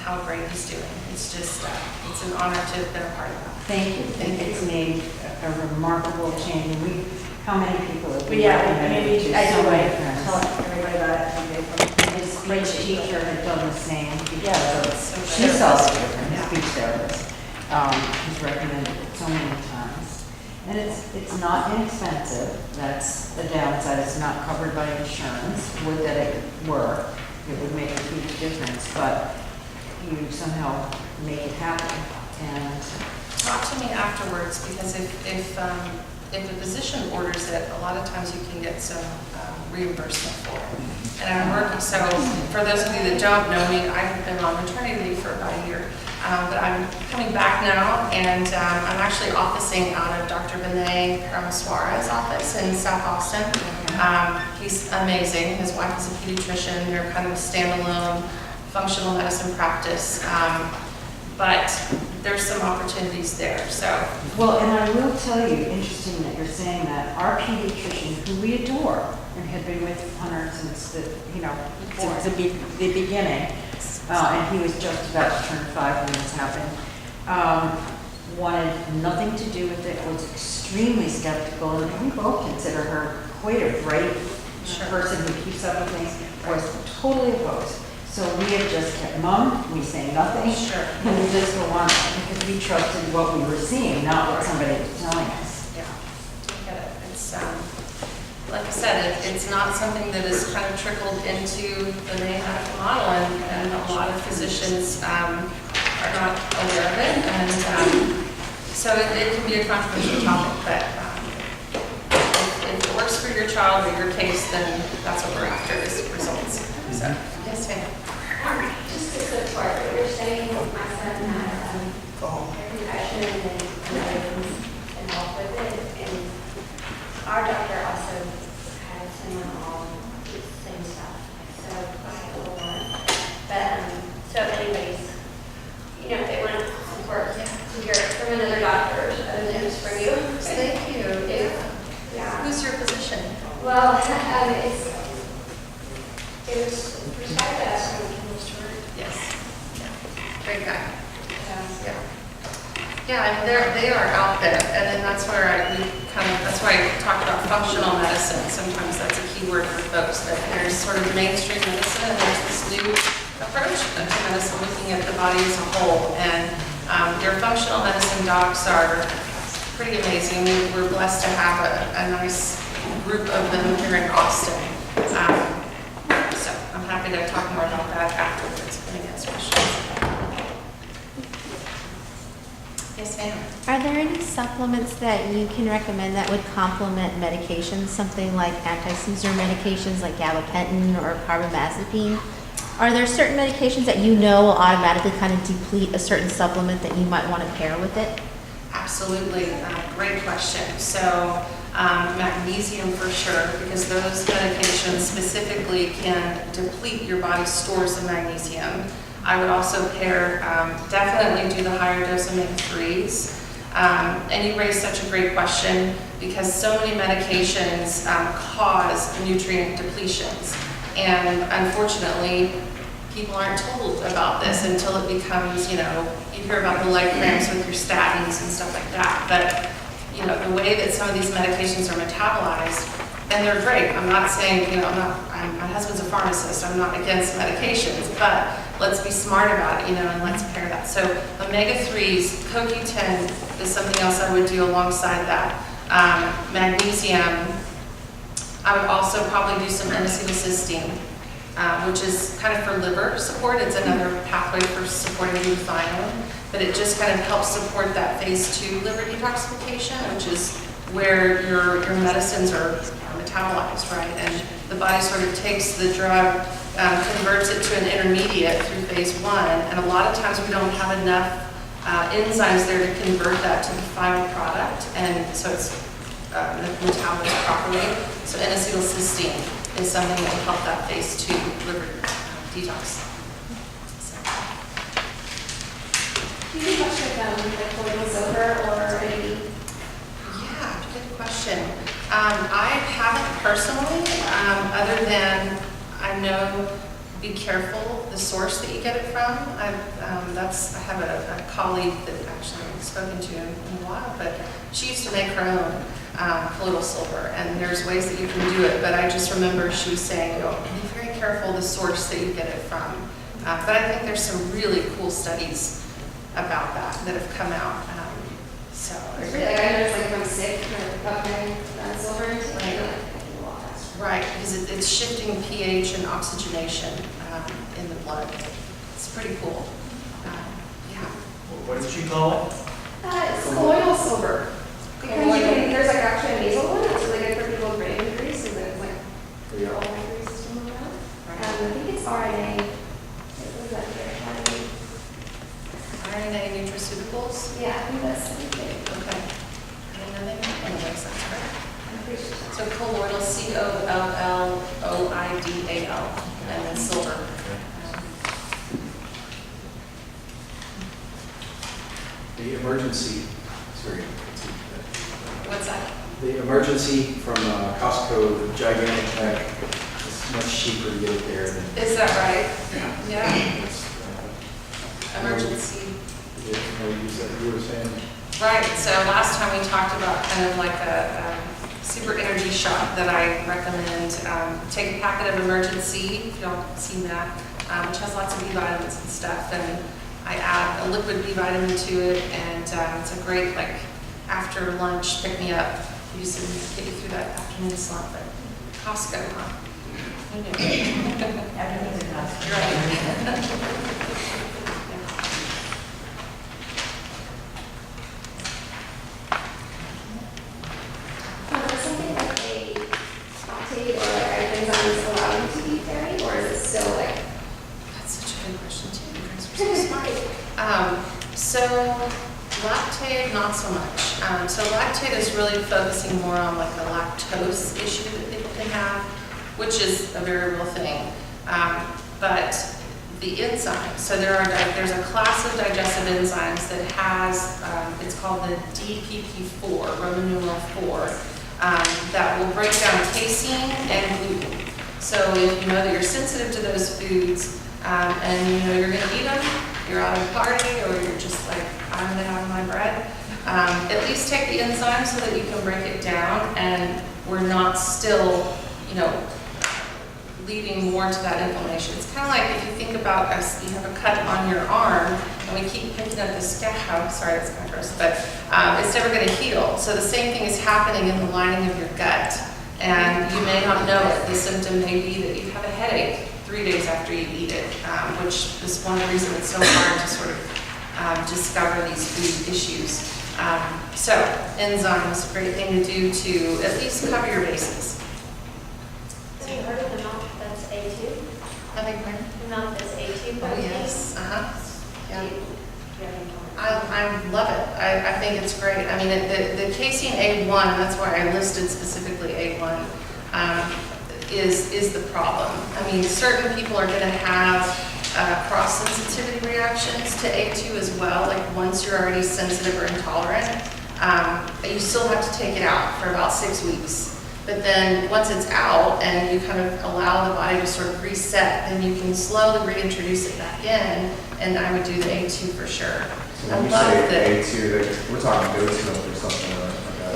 Speaker 1: how great he's doing. It's just, it's an honor to have been a part of that.
Speaker 7: Thank you.
Speaker 1: Thank
Speaker 7: It's
Speaker 1: you.
Speaker 7: made a remarkable change. And how many people have
Speaker 9: But
Speaker 7: we
Speaker 9: yeah, I
Speaker 7: recommended
Speaker 9: mean,
Speaker 7: to
Speaker 9: I
Speaker 7: so
Speaker 9: do,
Speaker 7: many
Speaker 9: I
Speaker 7: friends?
Speaker 9: tell everybody about it.
Speaker 7: His speech teacher had done the same.
Speaker 9: Yeah.
Speaker 1: So
Speaker 7: She saw the difference,
Speaker 1: Yeah.
Speaker 7: speech therapist. He's recommended it so many times. And it's not inexpensive. That's the downside. It's not covered by insurance. Would that it were, it would make a huge difference, but you somehow make it happen. And
Speaker 1: Talk to me afterwards, because if a physician orders it, a lot of times you can get some reimbursement for it. And I'm working, so for those of you that don't know me, I've been on maternity leave for about a year, but I'm coming back now, and I'm actually officing out of Dr. Vinay Ramaswara's office in South Austin. He's amazing. His wife is a pediatrician. They're kind of a standalone functional medicine practice. But there's some opportunities there, so.
Speaker 7: well, and I will tell you, interesting that you're saying that, our pediatrician, who we adore, and had been with Hunter since the beginning, and he was just about to turn 5 when this happened, wanted nothing to do with it, was extremely skeptical, and we both consider her quite a bright person who keeps up with things, was totally opposed. So we have just kept mum, we say nothing.
Speaker 1: Sure.
Speaker 7: And we just go on because we trusted what we were seeing, not what somebody was telling us.
Speaker 1: Yeah, I get it. It's, like I said, it's not something that is kind of trickled into the main medical model, and a lot of physicians are not aware of it, and so it can be a controversial topic, but if it works for your child or your case, then that's what we're after, is results. So, yes, ma'am.
Speaker 2: Just to support what you're saying, my son had a concussion and was involved with it, and our doctor also had similar all the same stuff, so I had a little more. But, so if anybody's, you know, if they want support to hear it from another doctor, other than just from you.
Speaker 1: Thank you.
Speaker 2: Yeah.
Speaker 1: Who's your physician?
Speaker 2: Well, it was prescribed to us from
Speaker 1: Yes. Yeah. Great guy. Yeah. Yeah, I mean, they are out there, and then that's where that's why I talked about functional medicine. Sometimes that's a key word for folks, that there's sort of mainstream medicine, and there's this new approach to medicine looking at the body as a whole. And your functional medicine docs are pretty amazing. We're blessed to have a nice group of them here in Austin. So I'm happy to talk more about that afterwards. Any questions? Yes, ma'am.
Speaker 10: Are there any supplements that you can recommend that would complement medications, something like anti-seizure medications like gabapentin or carbamazepine? Are there certain medications that you know will automatically kind of deplete a certain supplement that you might want to pair with it?
Speaker 1: Absolutely, great question. So magnesium for sure, because those medications specifically can deplete your body's stores of magnesium. I would also pair, definitely do the higher dose omega-3s. And you raised such a great question because so many medications cause nutrient depletions. And unfortunately, people aren't told about this until it becomes, you hear about the leg cramps with your statins and stuff like that. But, the way that some of these medications are metabolized, and they're great. I'm not saying, my husband's a pharmacist, I'm not against medications, but let's be smart about it, and let's pair that. So omega-3s, CoQ10 is something else I would do alongside that. Magnesium, I would also probably do some N-acetylcysteine, which is kind of for liver support. It's another pathway for supporting glutathione, but it just kind of helps support that phase 2 liver detoxification, which is where your medicines are metabolized, right? And the body sort of takes the drug, converts it to an intermediate through phase 1, and a lot of times we don't have enough enzymes there to convert that to the final product, and so it's metabolized properly. So N-acetylcysteine is something that will help that phase 2 liver detox.
Speaker 2: Do you have much like colloidal silver or any?
Speaker 1: Yeah, good question. I haven't personally, other than I know be careful the source that you get it from. I have a colleague that actually I haven't spoken to in a while, but she used to make her own colloidal silver, and there's ways that you can do it, but I just remember she was saying, be very careful the source that you get it from. But I think there's some really cool studies about that have come out. So
Speaker 2: It's really, I know it's like if I'm sick or okay, silver into it,
Speaker 1: Right.
Speaker 2: like, I can walk faster.
Speaker 1: right, because it's shifting pH and oxygenation in the blood. It's pretty cool. Yeah.
Speaker 6: What did you call it?
Speaker 2: It's colloidal silver. Because
Speaker 1: Colloidal.
Speaker 2: there's like actually a nasal one, it's really good for people with brain injuries, so that it's like for your olfactory system around. I think it's RNA. What is that here?
Speaker 1: RNA nutraceuticals.
Speaker 2: Yeah, I think that's something.
Speaker 1: Okay. Anyways, that's correct.
Speaker 2: I'm pretty sure.
Speaker 1: So colloidal, COLLOIDAL, and then silver.
Speaker 11: The emergency, sorry.
Speaker 1: What's that?
Speaker 11: The emergency from Costco, the gigantic pack, it's much cheaper to get it there than.
Speaker 1: Is that right?
Speaker 11: Yeah.
Speaker 1: Yeah.
Speaker 11: It's,
Speaker 1: Emergency.
Speaker 11: You were saying?
Speaker 1: Right, so last time we talked about kind of like a super energy shot that I recommend. Take a packet of Emergency, if y'all have seen that, which has lots of B vitamins and stuff. And I add a liquid B vitamin to it, and it's a great, like, after lunch pick me up. You just get you through that afternoon slump. But Costco, huh? Who knew?
Speaker 7: Everything's in us.
Speaker 1: You're right.
Speaker 2: Is something like a lactate or like enzymes allow you to eat dairy, or is it still like?
Speaker 1: That's such a good question too. You guys are so smart. So lactate, not so much. So lactate is really focusing more on like the lactose issue that people can have, which is a very real thing. But the enzymes, so there's a class of digestive enzymes that has, it's called the DPP4, Roman numeral 4, that will break down casein and gluten. So if you know that you're sensitive to those foods, and you know you're going to eat them, you're out of a party, or you're just like, I'm going to have my bread, at least take the enzyme so that you can break it down, and we're not still, leading more to that inflammation. It's kind of like if you think about us, you have a cut on your arm, and we keep picking up the scab. Sorry, that's kind of gross, but it's never going to heal. So the same thing is happening in the lining of your gut, and you may not know it. The symptom may be that you have a headache 3 days after you eat it, which is one reason it's so hard to sort of discover these food issues. So enzymes, great thing to do to at least cover your bases.
Speaker 2: Have you heard of the milk that's A2?
Speaker 1: I think,
Speaker 2: The milk that's A2
Speaker 1: oh
Speaker 2: protein?
Speaker 1: yes, yeah.
Speaker 2: Do you have any comments?
Speaker 1: I love it. I think it's great. I mean, the casein A1, that's why I listed specifically A1, is the problem. I mean, certain people are going to have cross-sensitivity reactions to A2 as well. Like once you're already sensitive or intolerant, you still have to take it out for about 6 weeks. But then once it's out and you kind of allow the body to sort of reset, then you can slowly reintroduce it back in, and I would do the A2 for sure.
Speaker 11: So
Speaker 1: I
Speaker 11: when you
Speaker 1: love
Speaker 11: say
Speaker 1: that.
Speaker 11: A2, we're talking goat's milk or something like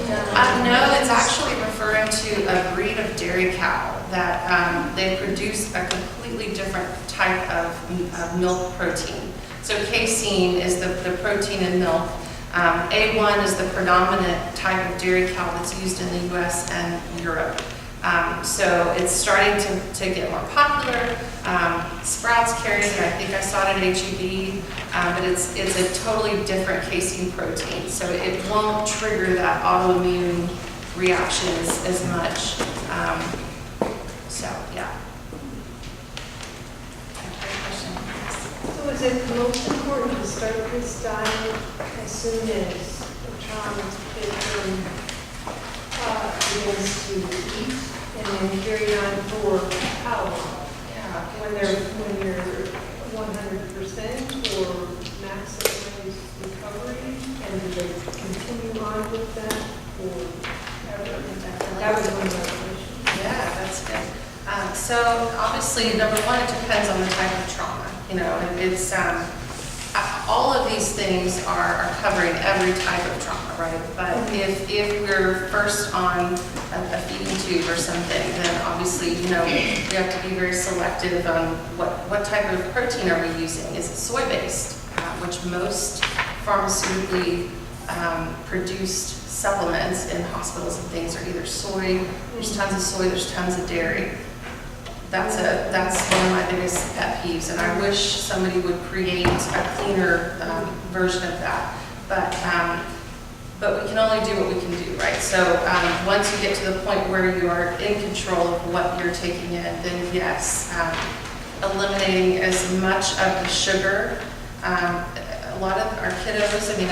Speaker 11: that.
Speaker 1: No, it's actually referring to a breed of dairy cow that they produce a completely different type of milk protein. So casein is the protein in milk. A1 is the predominant type of dairy cow that's used in the US and Europe. So it's starting to get more popular. Sprouts carries it. I think I saw it at HEB, but it's a totally different casein protein. So it won't trigger that autoimmune reaction as much. So yeah. Great question.
Speaker 5: So is it most important to start this diet as soon as the child begins to eat, and then carry on for how long?
Speaker 1: Yeah.
Speaker 5: When you're 100% or maximize recovery, and do they continue on with that forever? That was one of my questions.
Speaker 1: Yeah, that's good. So obviously, number one, it depends on the type of trauma. You know, and it's all of these things are covering every type of trauma, right? But if we're first on a feeding tube or something, then obviously, you know, we have to be very selective on what type of protein are we using. Is it soy-based, which most pharmaceutically produced supplements in hospitals and things are either soy. There's tons of soy. There's tons of dairy. That's one of my biggest pet peeves, and I wish somebody would create a cleaner version of that. But we can only do what we can do, right? So once you get to the point where you are in control of what you're taking in, then yes, eliminating as much of the sugar. A lot of our kiddos, I mean,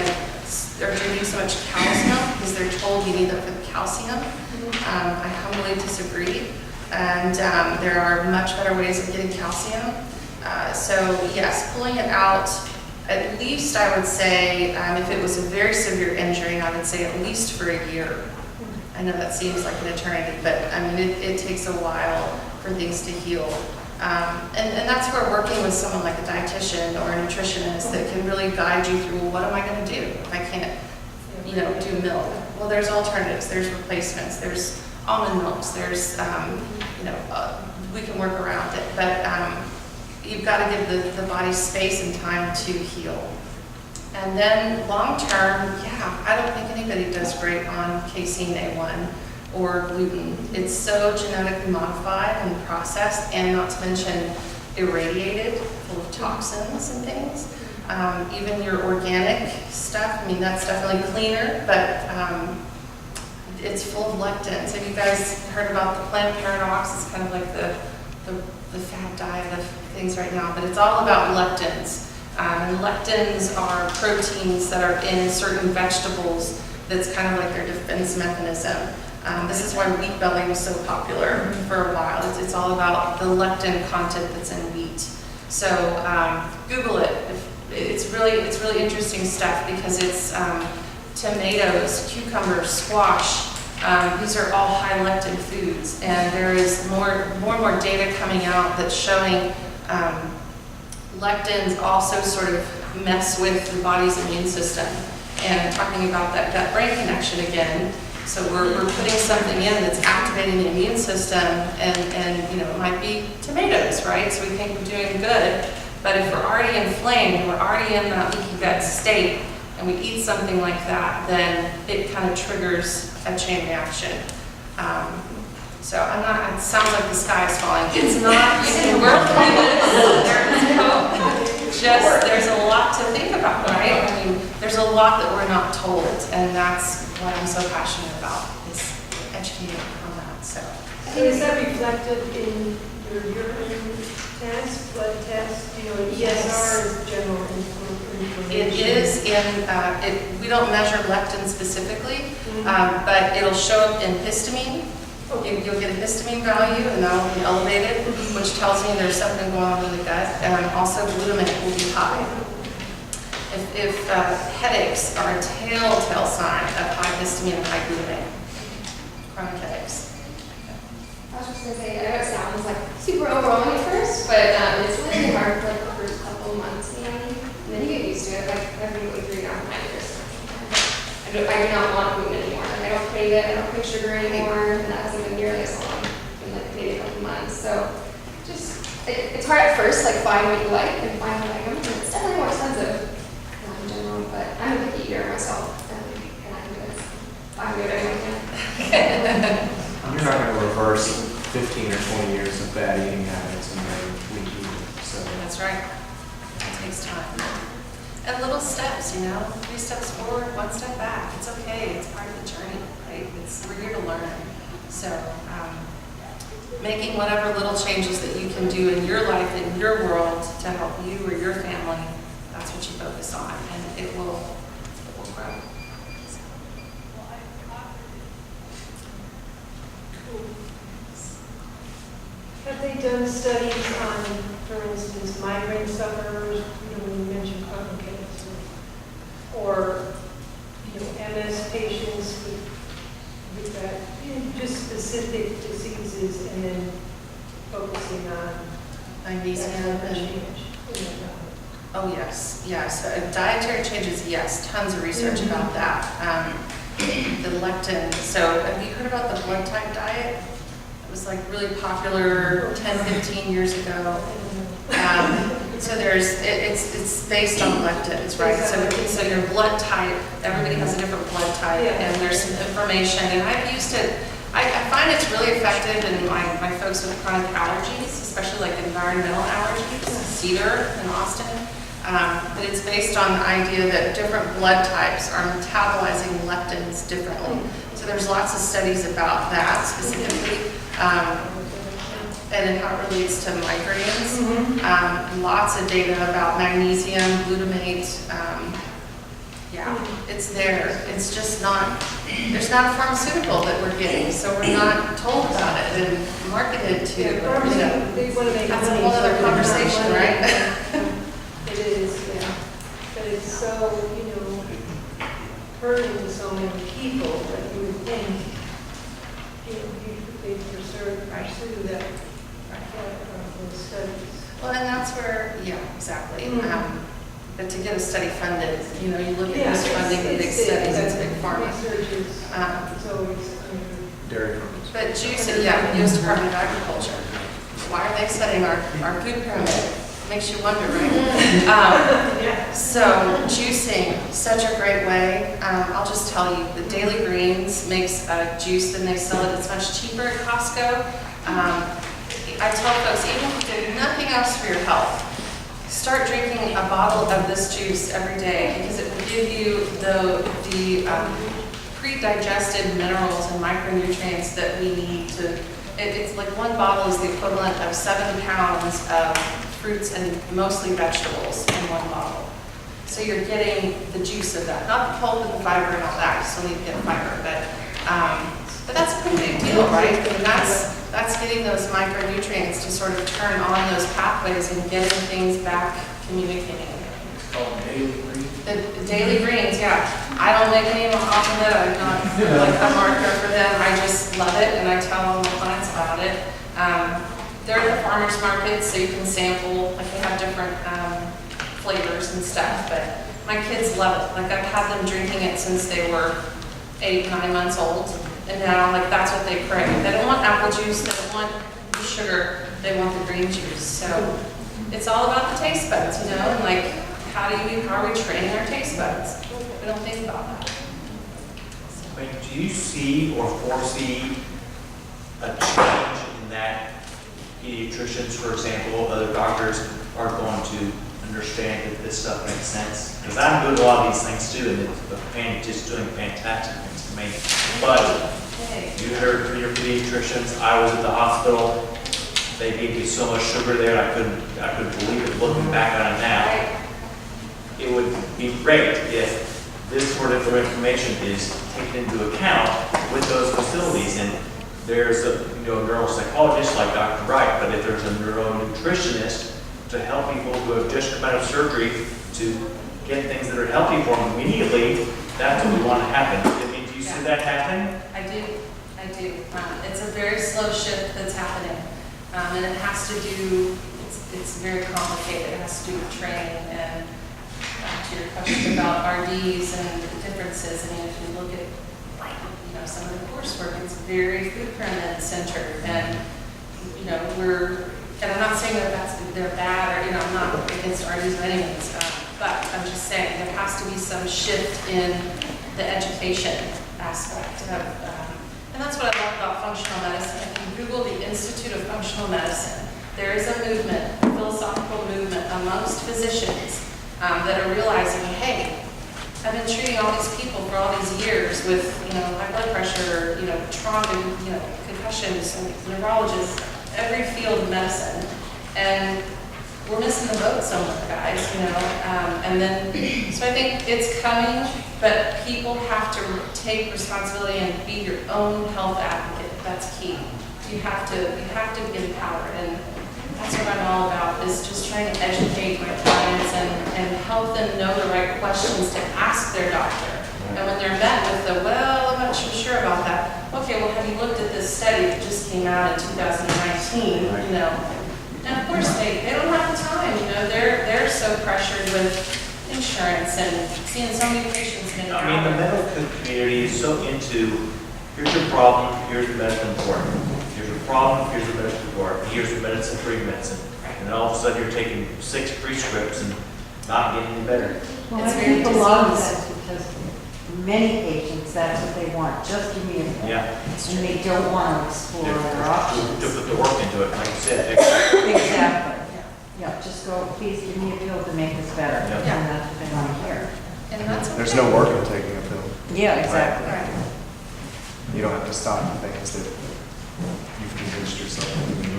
Speaker 1: they're drinking so much cow's milk because they're told you need that for the calcium. I humbly disagree. And there are much better ways of getting calcium. So yes, pulling it out, at least I would say, if it was a very severe injury, I would say at least for a year. I know that seems like an eternity, but I mean, it takes a while for things to heal. And that's where working with someone like a dietitian or a nutritionist that can really guide you through, well, what am I going to do if I can't, you know, do milk? Well, there's alternatives, there's replacements, there's almond milks, there's, you know, we can work around it, but you've got to give the body space and time to heal. And then long term, yeah, I don't think anybody does great on casein A1 or gluten. It's so genetically modified and processed, and not to mention irradiated, full of toxins and things. Even your organic stuff, I mean, that's definitely cleaner, but it's full of lectins. Have you guys heard about the plant paradox? It's kind of like the fad diet of things right now, but it's all about lectins. And lectins are proteins that are in certain vegetables that's kind of like their defense mechanism. This is why wheat belly was so popular for a while. It's all about the lectin content that's in wheat. So Google it. It's really interesting stuff because it's tomatoes, cucumbers, squash. These are all high lectin foods, and there is more and more data coming out that's showing lectins also sort of mess with the body's immune system. And talking about that gut-brain connection again, so we're putting something in that's activating the immune system, and you know, it might be tomatoes, right? So we think we're doing good, but if we're already inflamed, we're already in that leaky gut state, and we eat something like that, then it kind of triggers a chain reaction. So it sounds like the sky is falling. It's not, you can work through this, there's hope. There's a lot lot to think about, right? I mean, there's a lot that we're not told, and that's what I'm so passionate about, is educating on that, so.
Speaker 5: So is that reflected in your urine test, blood test, ESR is general information?
Speaker 1: It is we don't measure leptin specifically, but it'll show up in histamine. You'll get a histamine value, and that'll be elevated, which tells me there's something going on in the gut, and also glutamate will be high. If headaches are a telltale sign of high histamine and high glutamate, chronic headaches.
Speaker 2: I was just gonna say, I know it sounds like super overwhelming at first, but it's really hard for like the first couple of months, and then you get used to it. Like I've been going through now 5 years. I do not want gluten anymore. Like, I don't crave it. I don't crave sugar anymore, and that hasn't been nearly as long. It's been like maybe a couple months. So just it's hard at first, like find what you like and find what I like. And it's definitely more expensive in general, but I'm a picky eater myself, and I can do it. I'm good at it.
Speaker 11: You're not going to reverse 15 or 20 years of bad eating habits and then weak eating. So
Speaker 1: That's right. It takes time. And little steps, 3 steps forward, 1 step back. It's okay. It's part of the journey, right? We're here to learn. So making whatever little changes that you can do in your life, in your world, to help you or your family, that's what you focus on, and it will grow.
Speaker 5: Have they done studies on, for instance, migraine sufferers, when you mentioned chronic headaches, or MS patients with that, just specific diseases, and then focusing on
Speaker 1: Magnesium and oh yes. Dietary changes, yes, tons of research about that. The lectin. So have you heard about the blood type diet? It was like really popular 10, 15 years ago. So it's based on lectins, right? So your blood type, everybody has a different blood type, and there's some information, and I've used it. I find it's really effective in my folks with chronic allergies, especially like environmental allergies, cedar in Austin. But it's based on the idea that different blood types are metabolizing lectins differently. So there's lots of studies about that specifically, and how it relates to migraines. Lots of data about magnesium, glutamate. It's there. It's just not, there's not a pharmaceutical that we're getting, so we're not told about it and marketed to.
Speaker 5: They want to make
Speaker 1: That's a
Speaker 5: money,
Speaker 1: whole other
Speaker 5: so
Speaker 1: conversation,
Speaker 5: money.
Speaker 1: right?
Speaker 5: It is, yeah. But it's so, hurting so many people that you would think, they pursue that, those studies.
Speaker 1: Well, and that's where, exactly. But to get a study funded, you look at this funding, the big studies, it's big pharma.
Speaker 5: Research is, it's always under.
Speaker 11: dairy farmers.
Speaker 1: But juicing, U.S. Department of Agriculture. Why are they setting our food pyramid? Makes you wonder, right? So juicing, such a great way. I'll just tell you, the Daily Greens makes a juice and they sell it. It's much cheaper at Costco. I tell folks, even if you do nothing else for your health, start drinking a bottle of this juice every day because it will give you the pre-digested minerals and micronutrients that we need to. It's like 1 bottle is the equivalent of 7 pounds of fruits and mostly vegetables in 1 bottle. So you're getting the juice of that, not the pulp and the fiber and all that. You still need to get fiber, but that's a pretty big deal, right? I mean, that's getting those micronutrients to sort of turn on those pathways and getting things back communicating. The Daily Greens, I don't make any often that I'm not like a marketer for them. I just love it, and I tell all my clients about it. They're at the farmers market, so you can sample. Like they have different flavors and stuff. But my kids love it. Like I've had them drinking it since they were 8, 9 months old, and now like that's what they crave. They don't want apple juice. They don't want the sugar. They want the green juice. So it's all about the taste buds, and like. How are we training our taste buds? We don't think about that.
Speaker 6: But do you see or foresee a change in that pediatricians, for example, other doctors are going to understand that this stuff makes sense. Because I'm doing a lot of these things too, and it's just doing fantastic things for me. But you heard from your pediatricians, I was at the hospital, they gave me so much sugar there, I couldn't believe it looking back on it now. It would be great if this sort of information is taken into account with those facilities. And there's a neuropsychologist like Dr. Wright, but if there's a neuronutritionist to help people who have just come out of surgery to get things that are healthy for them immediately, that's what we want to happen. I mean, do you see that happening?
Speaker 1: I do. It's a very slow shift that's happening. And it has to do, it's very complicated. It has to do with training and to your question about RDs and the differences. I mean, if you look at some of the coursework, it's very food pyramid centered, and and I'm not saying that they're bad, or I'm not against RDs by any means, but I'm just saying there has to be some shift in the education aspect of, and that's what I love about functional medicine. If you Google the Institute of Functional Medicine, there is a movement, a philosophical movement amongst physicians that are realizing, hey, I've been treating all these people for all these years with, high blood pressure, trauma, concussions, neurologists, every field of medicine, and we're missing the boat somewhere, guys, and then, so I think it's coming, but people have to take responsibility and be your own health advocate. That's key. You have to be empowered, and that's what I'm all about, is just trying to educate my clients and help them know the right questions to ask their doctor. And when they're met with the, well, I'm not so sure about that. Okay, well, have you looked at this study that just came out in 2019, And of course, they don't have the time, they're so pressured with insurance and seeing so many patients in
Speaker 6: I mean, the medical community is so into, here's your problem, here's the medicine for it. Here's your problem, here's the medicine for it. Here's the medicine for your medicine. And then all of a sudden you're taking 6 prescripts and not getting any better.
Speaker 7: Well,
Speaker 1: It's
Speaker 7: I
Speaker 1: very
Speaker 7: think a lot of
Speaker 1: diseased.
Speaker 7: that is because many patients, that's what they want, just give me a pill.
Speaker 6: Yeah.
Speaker 7: And they don't want to explore other options.
Speaker 6: To put the work into it, like you said.
Speaker 7: Exactly. Yeah, just go, please give me a pill to make this better.
Speaker 6: Yeah.
Speaker 7: And that's what they want to hear.
Speaker 1: And that's okay.
Speaker 12: There's no work in taking a pill.
Speaker 7: Yeah, exactly.
Speaker 1: Right.
Speaker 12: You don't have to stop the things that you've convinced yourself to do.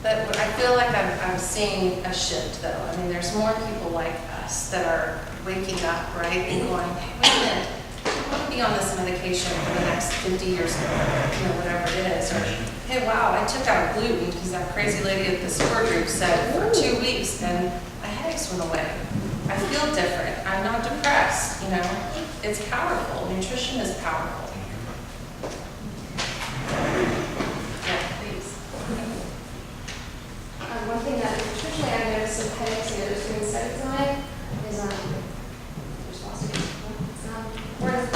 Speaker 1: But what I feel like I'm seeing a shift, though. I mean, there's more people like us that are waking up, right, and going, hey, wait a minute, I want to be on this medication for the next 50 years, whatever it is. Or, hey, wow, I took out gluten because that crazy lady at the support group said for 2 weeks, and my headaches went away. I feel different. I'm not depressed, It's powerful. Nutrition is powerful. Yeah, please.
Speaker 2: One thing that nutritionally I noticed some headaches and others doing studies on it is there's lots of it's where is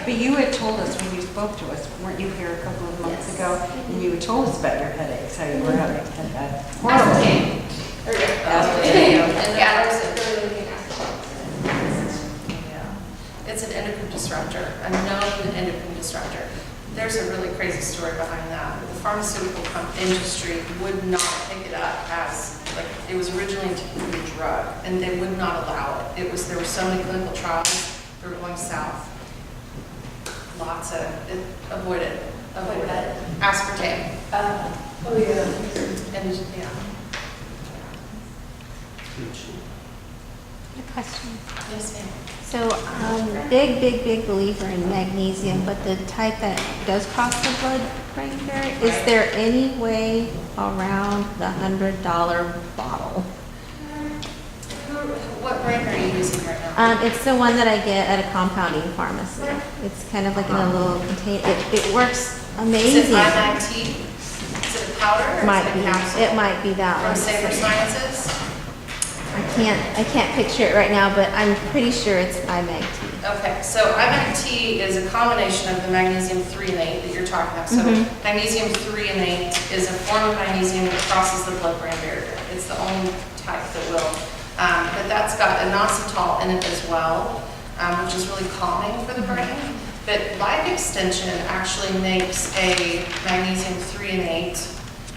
Speaker 7: But you had told us when you spoke to us, weren't you here a couple of months ago? And you had told us about your headaches, how you were having that horrible.
Speaker 2: aspartame.
Speaker 7: Aspartame.
Speaker 2: Yeah, there's a really big aspartame.
Speaker 1: Yeah. It's an endocrine disruptor, a known endocrine disruptor. There's a really crazy story behind that. The pharmaceutical industry would not pick it up as, it was originally intended to be a drug, and they would not allow it. There were so many clinical trials, they were going south. Lots of, avoided. Aspartame.
Speaker 2: Oh, yeah.
Speaker 1: And, yeah.
Speaker 10: A question.
Speaker 1: Yes, ma'am.
Speaker 10: So, big believer in magnesium, but the type that does cross the blood-brain barrier, is there any way around the $100 bottle?
Speaker 1: What brand are you using right now?
Speaker 10: It's the one that I get at a compounding pharmacy. It's kind of like in a little container. It works
Speaker 1: Is it
Speaker 10: amazing.
Speaker 1: IMAG-T? Is it a powder or
Speaker 10: Might
Speaker 1: is it
Speaker 10: be.
Speaker 1: a capsule?
Speaker 10: It might be that
Speaker 1: From
Speaker 10: one.
Speaker 1: Safer Sciences?
Speaker 10: I can't picture it right now, but I'm pretty sure it's IMAG-T.
Speaker 1: Okay, so IMAG-T is a combination of the magnesium threonate that you're talking about. So magnesium threonate is a form of magnesium that crosses the blood-brain barrier. It's the only type that will. But that's got inositol in it as well, which is really calming for the brain. But Life Extension actually makes a magnesium threonate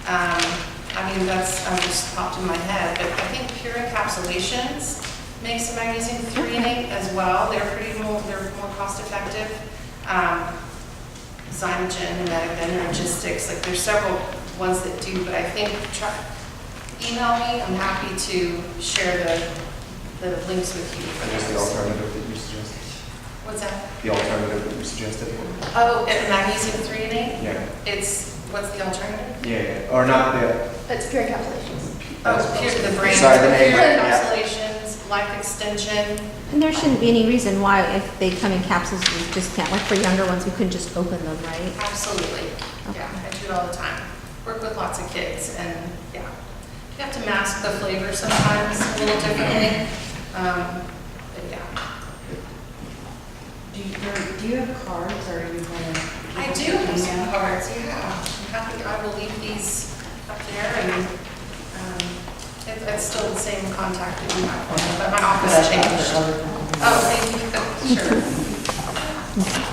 Speaker 1: I mean, that's, just popped in my head, but I think pure encapsulations make some magnesium threonate as well. They're more cost effective. Zymogen, Energistics, like there's several ones that do, but I think email me. I'm happy to share the links with you for
Speaker 12: What's the
Speaker 1: those.
Speaker 12: alternative that you suggested?
Speaker 1: What's that?
Speaker 12: The alternative that you suggested?
Speaker 1: Oh, and magnesium threonate?
Speaker 12: Yeah.
Speaker 1: It's, what's the alternative?
Speaker 12: Yeah, or not the.
Speaker 2: It's pure encapsulations.
Speaker 1: Oh, here's the brand.
Speaker 12: Sorry, the name,
Speaker 1: Pure
Speaker 12: yeah.
Speaker 1: encapsulations, life extension.
Speaker 10: And there shouldn't be any reason why, if they come in capsules, we just can't, like for younger ones, we couldn't just open them, right?
Speaker 1: Absolutely. Yeah, I do it all the time. Work with lots of kids and, yeah. You have to mask the flavor sometimes a little differently. But yeah.
Speaker 7: Do you have cards or are you going to?
Speaker 1: I do have some cards, yeah. I'm happy, I will leave these up there and, it's still the same contact that you have, but my office changed. Oh, thank you, sure.